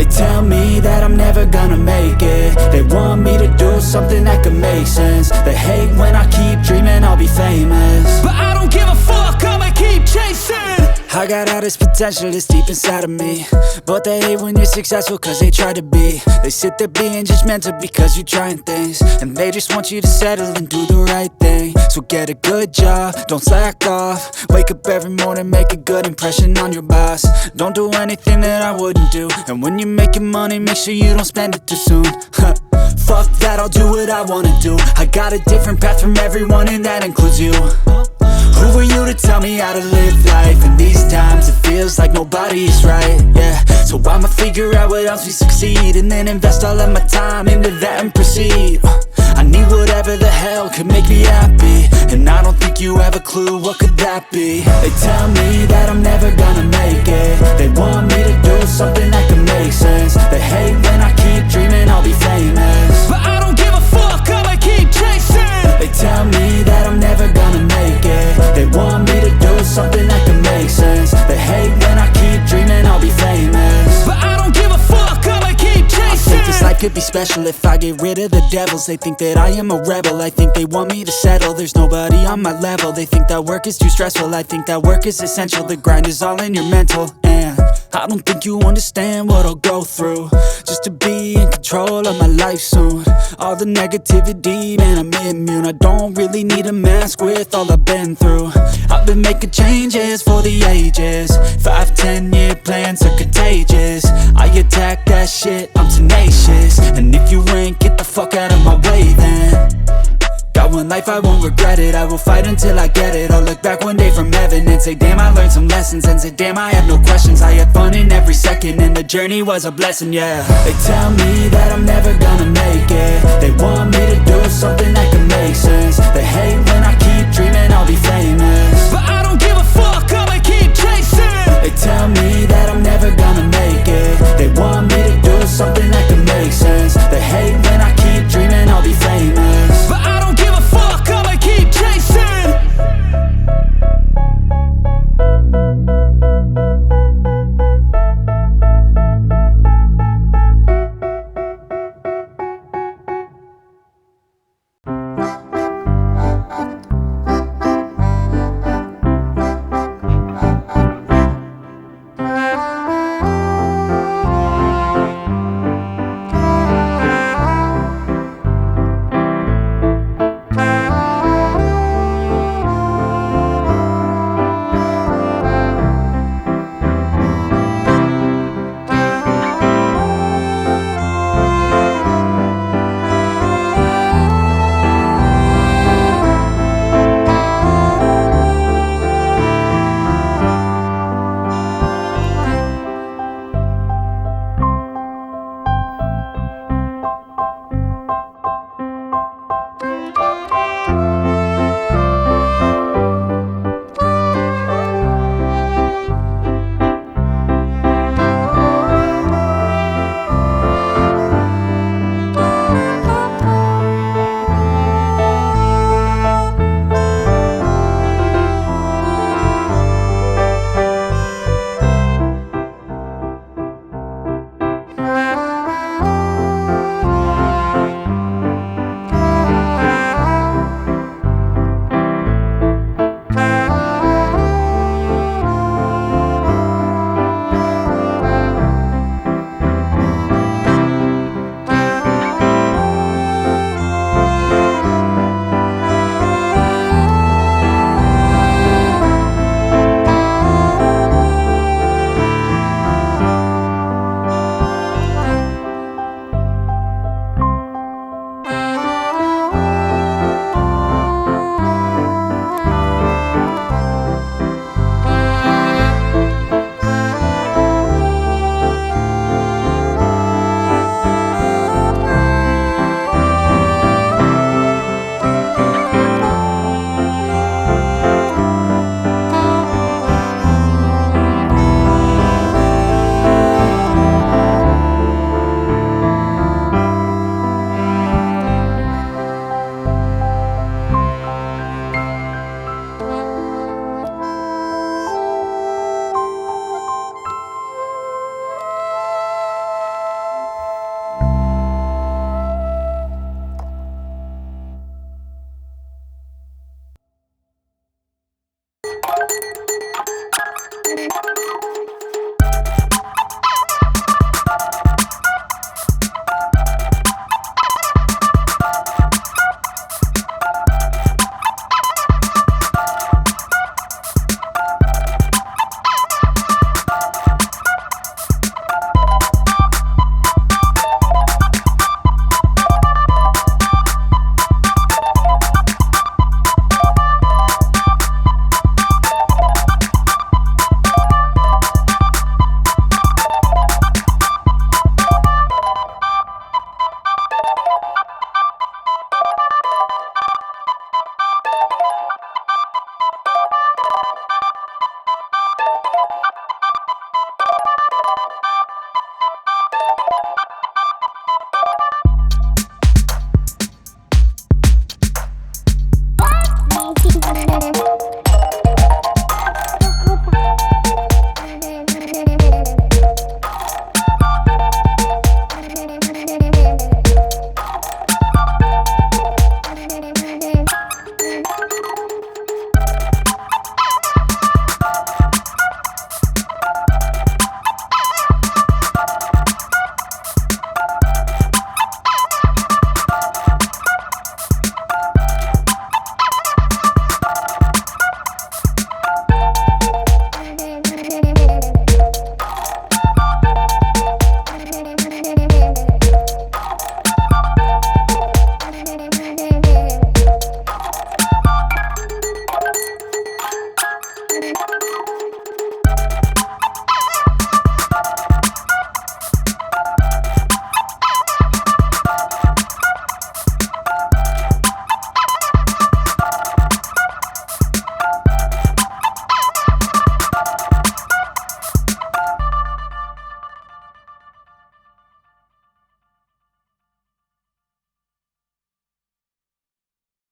They tell me that I'm never gonna make it. They want me to do something that could make sense. They hate when I keep dreaming I'll be famous, but I don't give a fuck, I'ma keep chasing. I got all this potential that's deep inside of me, but they hate when you're successful cause they try to be. They sit there being judgmental because you're trying things, and they just want you to settle and do the right thing. So get a good job, don't slack off. Wake up every morning, make a good impression on your boss. Don't do anything that I wouldn't do, and when you're making money, make sure you don't spend it too soon. Fuck that, I'll do what I wanna do. I got a different path from everyone, and that includes you. Who are you to tell me how to live life? In these times it feels like nobody is right, yeah. So I'ma figure out what else we succeed, and then invest all of my time into that and proceed. I need whatever the hell could make me happy, and I don't think you have a clue what could that be. They tell me that I'm never gonna make it. They want me to do something that could make sense. They hate when I keep dreaming I'll be famous, but I don't give a fuck, I'ma keep chasing. They tell me that I'm never gonna make it. They want me to do something that can make sense. They hate when I keep dreaming I'll be famous, but I don't give a fuck, I'ma keep chasing. I think this life could be special if I get rid of the devils. They think that I am a rebel, I think they want me to settle. There's nobody on my level. They think that work is too stressful, I think that work is essential. The grind is all in your mental, and I don't think you understand what I'll go through just to be in control of my life soon. All the negativity, man, I'm immune. I don't really need a mask with all I've been through. I've been making changes for the ages. 5-10 year plans are contagious. I attack that shit, I'm tenacious. And if you ain't, get the fuck out of my way then. Got one life, I won't regret it. I will fight until I get it. I'll look back one day from heaven and say, damn, I learned some lessons. And say, damn, I had no questions. I had fun in every second, and the journey was a blessing, yeah. They tell me that I'm never gonna make it. They want me to do something that can make sense. They hate when I keep dreaming I'll be famous,